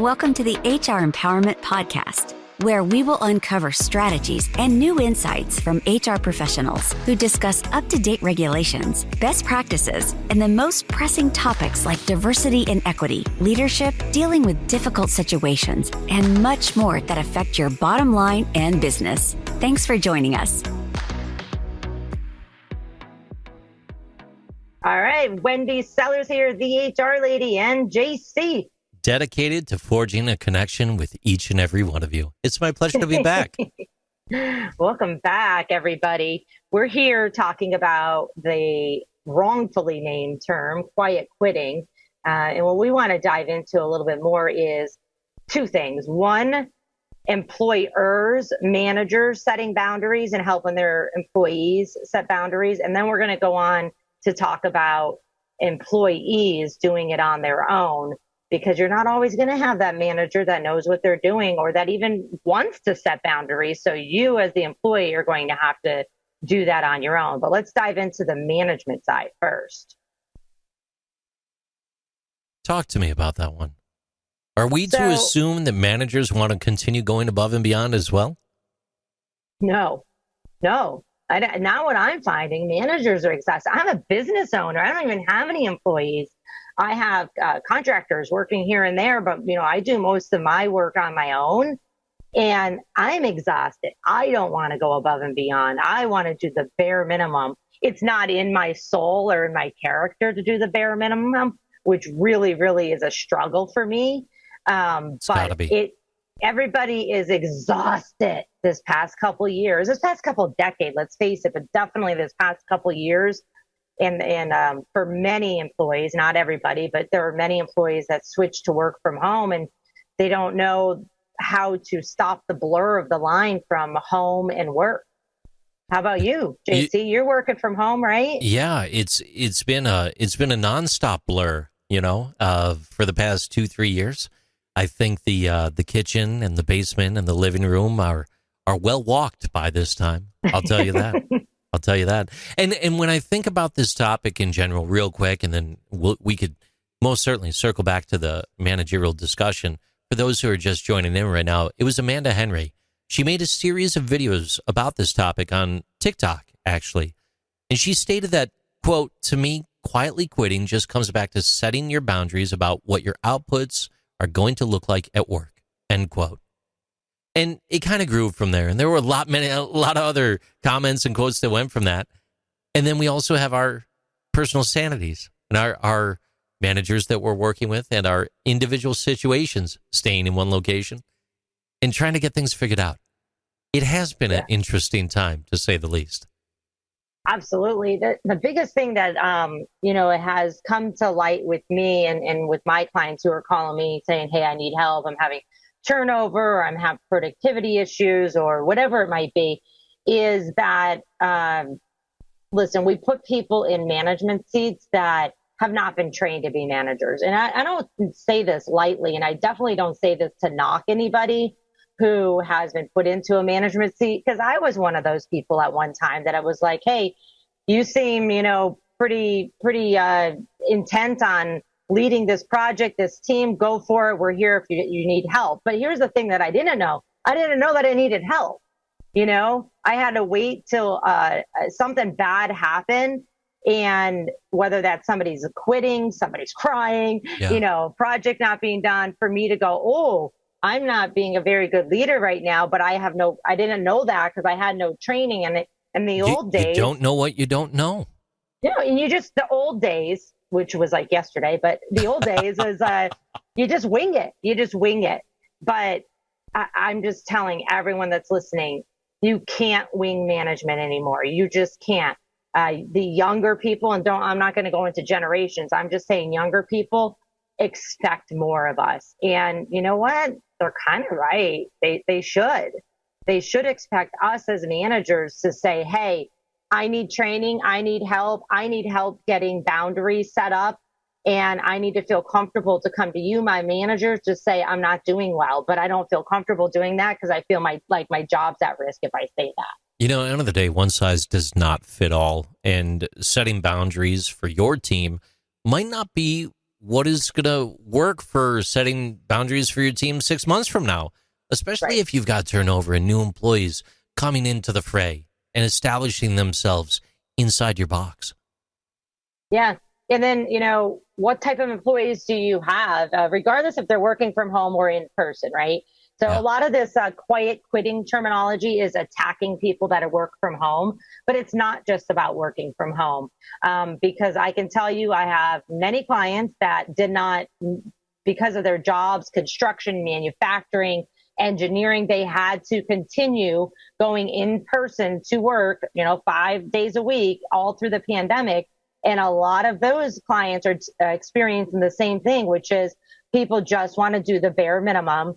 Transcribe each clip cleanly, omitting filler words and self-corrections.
Welcome to the HR Empowerment Podcast, where we will uncover strategies and new insights from HR professionals who discuss up-to-date regulations, best practices, and the most pressing topics like diversity and equity, leadership, dealing with difficult situations, and much more that affect your bottom line and business. Thanks for joining us. All right, Wendy Sellers here, the HR lady, and JC. Dedicated to forging a connection with each and every one of you. It's my pleasure to be back. Welcome back, everybody. We're here talking about the wrongfully named term, quiet quitting. And what we want to dive into a little bit more is two things. One, employers, managers setting boundaries and helping their employees set boundaries. And then we're going to go on to talk about employees doing it on their own, because you're not always going to have that manager that knows what they're doing or that even wants to set boundaries. So you as the employee are going to have to do that on your own. But let's dive into the management side first. Talk to me about that one. Are we to assume that managers want to continue going above and beyond as well? No. Not what I'm finding. Managers are exhausted. I'm a business owner. I don't even have any employees. I have contractors working here and there, but I do most of my work on my own, and I'm exhausted. I don't want to go above and beyond. I want to do the bare minimum. It's not in my soul or in my character to do the bare minimum, which really, really is a struggle for me. Everybody is exhausted this past couple years, this past couple decades, let's face it, but definitely this past couple years. And for many employees, not everybody, but there are many employees that switch to work from home and they don't know how to stop the blur of the line from home and work. How about you, JC? You're working from home, right? Yeah, it's been a nonstop blur, for the past 2-3 years. I think the kitchen and the basement and the living room are well walked by this time. I'll tell you that. I'll tell you that. And when I think about this topic in general, real quick, and then we could most certainly circle back to the managerial discussion. For those who are just joining in right now, it was Amanda Henry. She made a series of videos about this topic on TikTok, actually. And she stated that, quote, "To me, quietly quitting just comes back to setting your boundaries about what your outputs are going to look like at work," end quote. And it kind of grew from there. And there were a lot of other comments and quotes that went from that. And then we also have our personal sanities and our managers that we're working with and our individual situations staying in one location and trying to get things figured out. It has been an interesting time, to say the least. Absolutely. The biggest thing that, it has come to light with me and with my clients who are calling me saying, "Hey, I need help. I'm having turnover, or I'm having productivity issues," or whatever it might be, is that, listen, we put people in management seats that have not been trained to be managers. And I don't say this lightly, and I definitely don't say this to knock anybody who has been put into a management seat, because I was one of those people at one time that I was like, "Hey, you seem, pretty intent on leading this project, this team, go for it. We're here if you need help." But here's the thing that I didn't know. I didn't know that I needed help. I had to wait till something bad happened. And whether that's somebody's quitting, somebody's crying, project not being done, for me to go, "Oh, I'm not being a very good leader right now," but I didn't know that because I had no training. And in the old days, you don't know what you don't know. And the old days, which was like yesterday, but the old days was, you just wing it. But I'm just telling everyone that's listening, you can't wing management anymore. You just can't. The younger people, and I'm not going to go into generations. I'm just saying younger people expect more of us. And you know what? They're kind of right. They should expect us as managers to say, "Hey, I need training. I need help. I need help getting boundaries set up. And I need to feel comfortable to come to you, my manager, to say I'm not doing well, but I don't feel comfortable doing that because I feel my job's at risk if I say that." At the end of the day, one size does not fit all. And setting boundaries for your team might not be what is going to work for setting boundaries for your team 6 months from now, especially if you've got turnover and new employees coming into the fray and establishing themselves inside your box. Yeah. And then, what type of employees do you have, regardless if they're working from home or in person, right? So a lot of this quiet quitting terminology is attacking people that work from home, but it's not just about working from home. Because I can tell you, I have many clients that did not, because of their jobs, construction, manufacturing, engineering, they had to continue going in person to work, 5 days a week, all through the pandemic. And a lot of those clients are experiencing the same thing, which is people just want to do the bare minimum,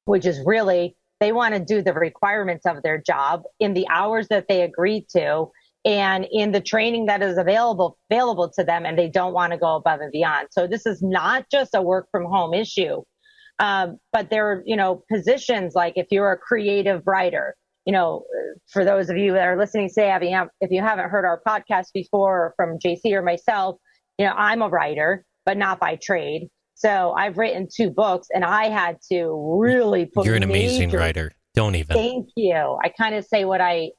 which is really, they want to do the requirements of their job in the hours that they agreed to and in the training that is available to them, and they don't want to go above and beyond. So this is not just a work from home issue, but there are, positions like if you're a creative writer, for those of you that are listening, say, if you haven't heard our podcast before or from JC or myself, I'm a writer, but not by trade. So I've written 2 books, and I had to really put. You're an amazing writer. Don't even. Thank you. I kind of say what I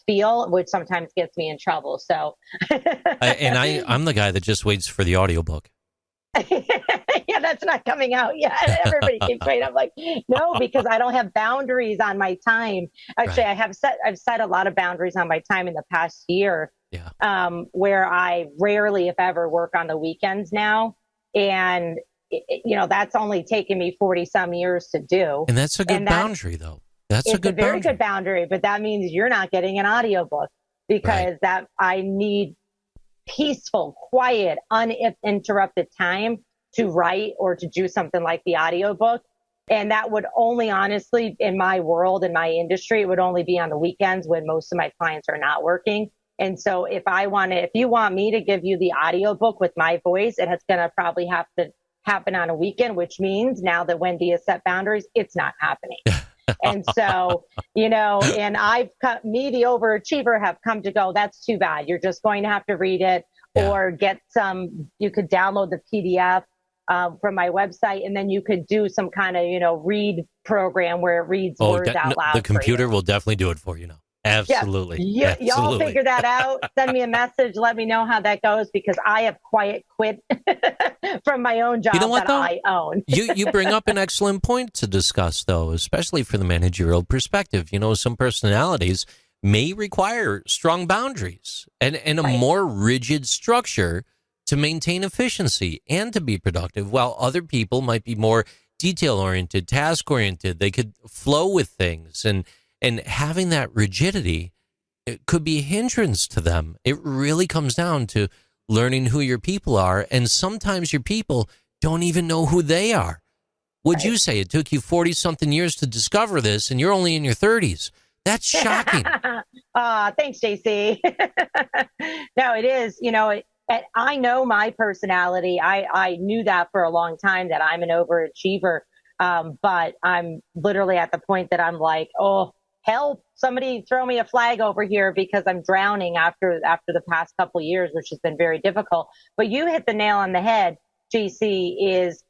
feel, which sometimes gets me in trouble. So. I'm the guy that just waits for the audiobook. Yeah, that's not coming out yet. Everybody keeps waiting. I'm like, no, because I don't have boundaries on my time. Actually, right. I've set a lot of boundaries on my time in the past year. Yeah. Where I rarely, if ever, work on the weekends now. And that's only taken me 40 some years to do. And that's a good boundary, though. That's a good boundary. Very good boundary, but that means you're not getting an audiobook because that I need peaceful, quiet, uninterrupted time to write or to do something like the audiobook. And that would only, honestly, in my world, in my industry, it would only be on the weekends when most of my clients are not working. And so if you want me to give you the audiobook with my voice, it's going to probably have to happen on a weekend, which means now that Wendy has set boundaries, it's not happening. And so, and me, the overachiever, have come to go, that's too bad. You're just going to have to read it or you could download the PDF from my website, and then you could do some kind of, read program where it reads words out loud. The computer will definitely do it for you now. Absolutely. Yeah. Y'all figure that out. Send me a message. Let me know how that goes, because I have quiet quit from my own job I own. You bring up an excellent point to discuss, though, especially for the managerial perspective. Some personalities may require strong boundaries and a more rigid structure to maintain efficiency and to be productive, while other people might be more detail-oriented, task-oriented. They could flow with things, and having that rigidity, it could be a hindrance to them. It really comes down to learning who your people are, and sometimes your people don't even know who they are. Would you say it took you 40-something years to discover this, and you're only in your 30s? That's shocking. Thanks, JC. No, it is. I know my personality. I knew that for a long time, that I'm an overachiever. But I'm literally at the point that I'm like, oh, help, somebody throw me a flag over here, because I'm drowning after the past couple of years, which has been very difficult. But you hit the nail on the head, JC, is,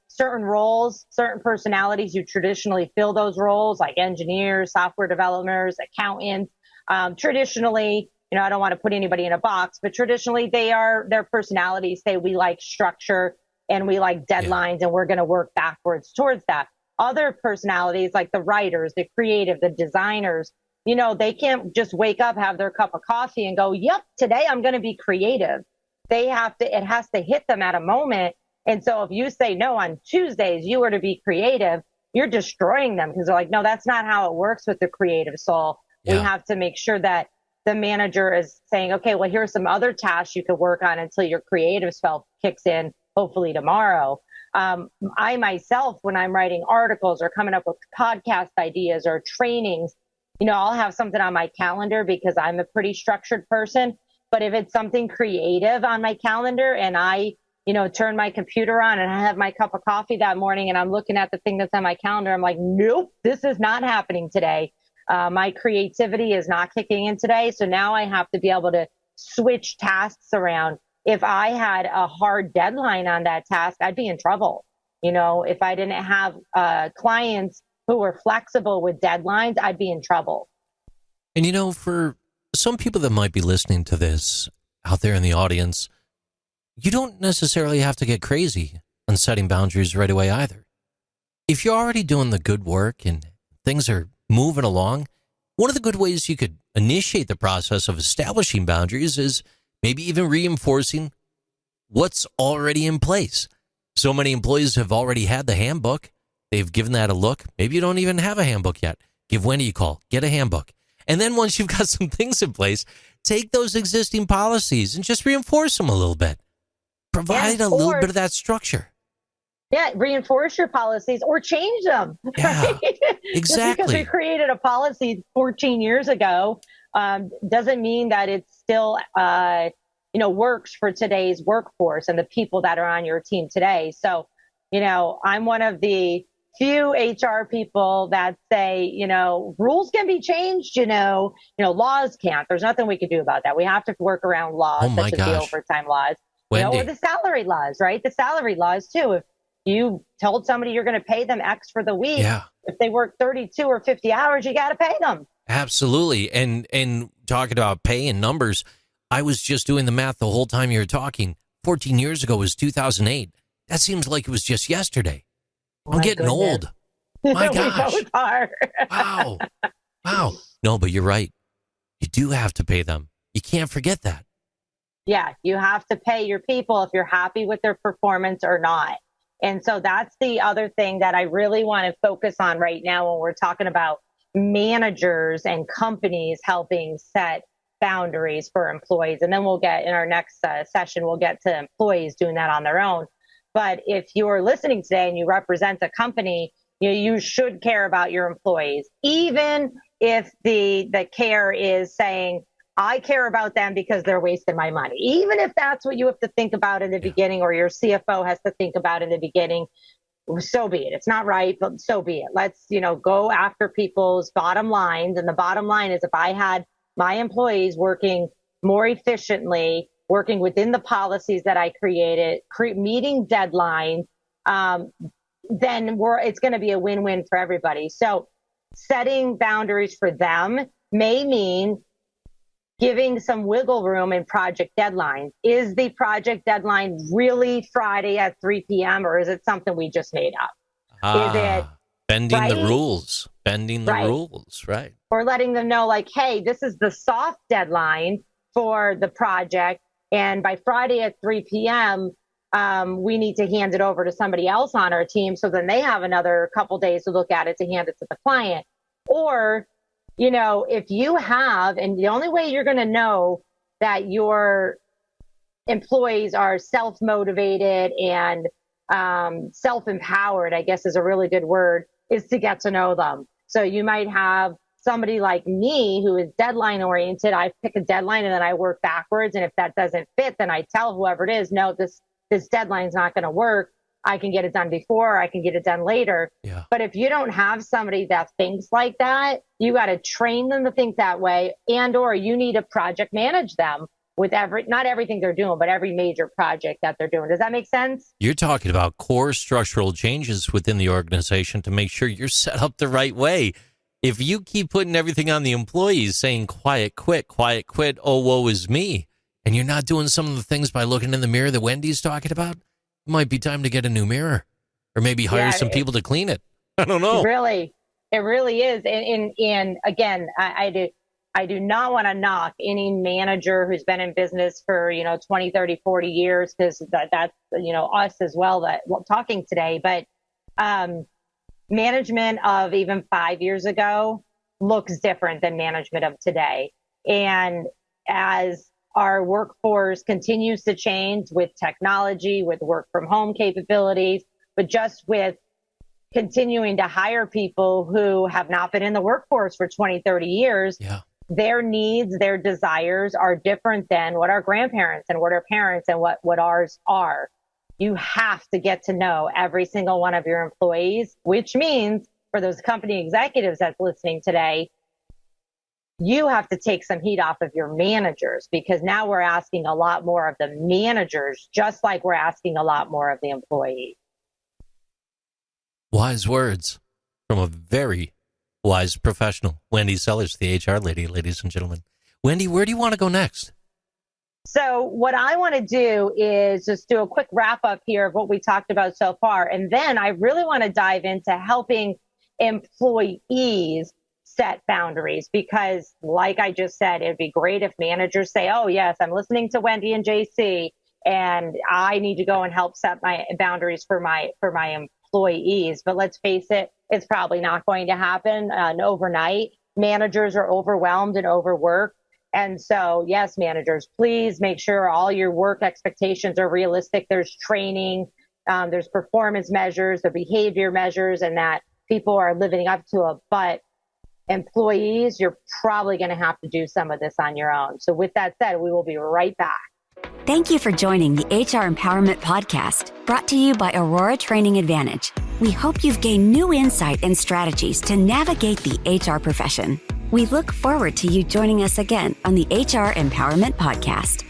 certain roles, certain personalities, you traditionally fill those roles, like engineers, software developers, accountants. Traditionally, I don't want to put anybody in a box, but traditionally their personalities say we like structure and we like deadlines, and we're going to work backwards towards that. Other personalities, like the writers, the creative, the designers, they can't just wake up, have their cup of coffee and go, yep, today I'm going to be creative. It has to hit them at a moment. And so if you say, no, on Tuesdays, you are to be creative, you're destroying them, because they're like, no, that's not how it works with the creative soul. Yeah. We have to make sure that the manager is saying, okay, well, here's some other tasks you could work on until your creative self kicks in, hopefully tomorrow. I myself, when I'm writing articles or coming up with podcast ideas or trainings, I'll have something on my calendar because I'm a pretty structured person. But if it's something creative on my calendar and I, turn my computer on and I have my cup of coffee that morning and I'm looking at the thing that's on my calendar, I'm like, nope, this is not happening today. My creativity is not kicking in today. So now I have to be able to switch tasks around. if I had a hard deadline on that task, I'd be in trouble. If I didn't have clients who were flexible with deadlines, I'd be in trouble. And for some people that might be listening to this out there in the audience, you don't necessarily have to get crazy on setting boundaries right away either. If you're already doing the good work and things are moving along, one of the good ways you could initiate the process of establishing boundaries is maybe even reinforcing what's already in place. So many employees have already had the handbook. They've given that a look. Maybe you don't even have a handbook yet. Give Wendy a call. Get a handbook. And then once you've got some things in place, take those existing policies and just reinforce them a little bit. Provide a little bit of that structure. Yeah, reinforce your policies or change them. Yeah, right? exactly. Just because we created a policy 14 years ago doesn't mean that it still works for today's workforce and the people that are on your team today. So, I'm one of the few HR people that say, rules can be changed, laws can't. There's nothing we can do about that. We have to work around laws, such as the overtime laws, or the salary laws, right? The salary laws too. If you told somebody you're going to pay them X for the week, if they work 32 or 50 hours, you got to pay them. Absolutely. And talking about pay and numbers, I was just doing the math the whole time you were talking. 14 years ago was 2008. That seems like it was just yesterday. I'm getting old. My gosh. We both are. Wow. No, but you're right. You do have to pay them. You can't forget that. Yeah, you have to pay your people if you're happy with their performance or not. And so that's the other thing that I really want to focus on right now when we're talking about managers and companies helping set boundaries for employees. And then we'll get in our next session, we'll get to employees doing that on their own. But if you're listening today and you represent a company, you should care about your employees, even if the care is saying, I care about them because they're wasting my money. Even if that's what you have to think about in the beginning, or your CFO has to think about in the beginning, so be it. It's not right, but so be it. Let's, go after people's bottom lines. And the bottom line is, if I had my employees working more efficiently, working within the policies that I created, meeting deadlines, then it's going to be a win-win for everybody. So setting boundaries for them may mean giving some wiggle room in project deadlines. Is the project deadline really Friday at 3 p.m. or is it something we just made up? Is it bending the rules? Bending the rules, right? Or letting them know, like, hey, this is the soft deadline for the project, and by Friday at 3 p.m., we need to hand it over to somebody else on our team, so then they have another couple days to look at it to hand it to the client. Or if you have, and the only way you're going to know that your employees are self-motivated and self-empowered, I guess is a really good word, is to get to know them. So you might have somebody like me who is deadline oriented. I pick a deadline and then I work backwards. And if that doesn't fit, then I tell whoever it is, no, this deadline's not going to work. I can get it done before, I can get it done later. Yeah. But if you don't have somebody that thinks like that, you got to train them to think that way, or you need to project manage them with not everything they're doing, but every major project that they're doing. Does that make sense? You're talking about core structural changes within the organization to make sure you're set up the right way. If you keep putting everything on the employees, saying quiet quit, oh, woe is me, and you're not doing some of the things by looking in the mirror that Wendy's talking about, it might be time to get a new mirror, or maybe hire some people to clean it. I don't know. It really is. And again, I do not want to knock any manager who's been in business for, 20, 30, 40 years, because that's, us as well that we're talking today. But management of even 5 years ago looks different than management of today. And as our workforce continues to change with technology, with work from home capabilities, but just with continuing to hire people who have not been in the workforce for 20, 30 years, their needs, their desires are different than what our grandparents and what our parents and what ours are. You have to get to know every single one of your employees, which means for those company executives that's listening today, you have to take some heat off of your managers, because now we're asking a lot more of the managers, just like we're asking a lot more of the employees. Wise words from a very wise professional. Wendy Sellers, the HR lady, ladies and gentlemen. Wendy, where do you want to go next? So what I want to do is just do a quick wrap up here of what we talked about so far. And then I really want to dive into helping employees set boundaries, because like I just said, it'd be great if managers say, oh yes, I'm listening to Wendy and JC, and I need to go and help set my boundaries for my employees. But let's face it, it's probably not going to happen overnight. Managers are overwhelmed and overworked. And so, yes, managers, please make sure all your work expectations are realistic. There's training, there's performance measures, the behavior measures, and that people are living up to it. But employees, you're probably going to have to do some of this on your own. So with that said, we will be right back. Thank you for joining the HR Empowerment Podcast, brought to you by Aurora Training Advantage. We hope you've gained new insight and strategies to navigate the HR profession. We look forward to you joining us again on the HR Empowerment Podcast.